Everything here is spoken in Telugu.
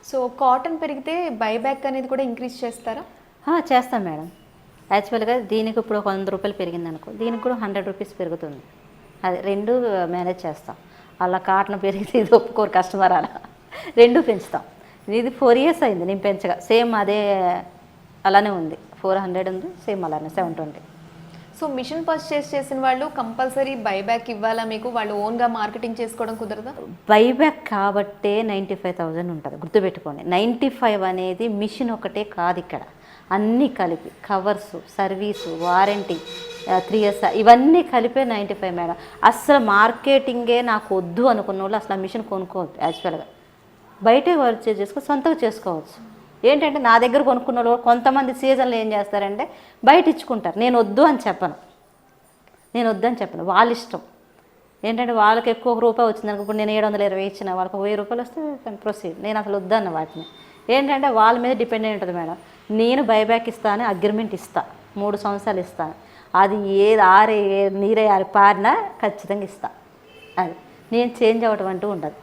సో కాటన్ పెరిగితే బైబ్యాక్ అనేది కూడా ఇంక్రీజ్ చేస్తారా? చేస్తాం మేడం. యాక్చువల్గా దీనికి ఇప్పుడు ఒక 100 రూపాయలు పెరిగింది అనుకో, దీనికి కూడా 100 రూపీస్ పెరుగుతుంది. అది రెండు మేనేజ్ చేస్తాం. అలా కాటన్ పెరిగితే ఇది ఒప్పుకోరు కస్టమర్, అలా రెండు పెంచుతాం. ఇది 4 ఇయర్స్ అయింది నేను పెంచగా, సేమ్ అదే అలానే ఉంది. 400 ఉంది, సేమ్ అలానే 720. సో మిషన్ పర్చేస్ చేసిన వాళ్ళు కంపల్సరీ బైబ్యాక్ ఇవ్వాలా మీకు? వాళ్ళు ఓన్గా మార్కెటింగ్ చేసుకోవడం కుదరదా? బైబ్యాక్ కాబట్టే 95,000 ఉంటుంది, గుర్తుపెట్టుకోండి. 95 అనేది మిషన్ ఒకటే కాదు, ఇక్కడ అన్నీ కలిపి కవర్సు, సర్వీసు, వారంటీ, 3 ఇయర్స్ ఇవన్నీ కలిపే 95 మేడం. అసలు మార్కెటింగే నాకు వద్దు అనుకున్న వాళ్ళు అసలు ఆ మిషన్ కొనుక్కోవద్దు. యాక్చువల్గా బయటే వర్క్ చేసుకో, సొంతగా చేసుకోవచ్చు. ఏంటంటే నా దగ్గర కొనుక్కున్న వాళ్ళు కొంతమంది సీజన్లో ఏం చేస్తారంటే బయట ఇచ్చుకుంటారు. నేను వద్దు అని చెప్పను, వాళ్ళ ఇష్టం. ఏంటంటే వాళ్ళకి ఎక్కువ రూపాయి వచ్చింది అనుకో, ఇప్పుడు నేను 720 ఇచ్చిన వాళ్ళకి 1000 రూపాయలు వస్తే ప్రొసీడ్. నేను అసలు వద్దన్న వాటిని. ఏంటంటే వాళ్ళ మీద డిపెండెంట్ ఉంటుంది మేడం. నేను బైబ్యాక్ ఇస్తాను, అగ్రిమెంట్ ఇస్తాను, 3 సంవత్సరాలు ఇస్తాను. అది ఏది నీరే పారినా ఖచ్చితంగా ఇస్తాను. అది నేను చేంజ్ అవ్వటం అంటూ ఉండదు.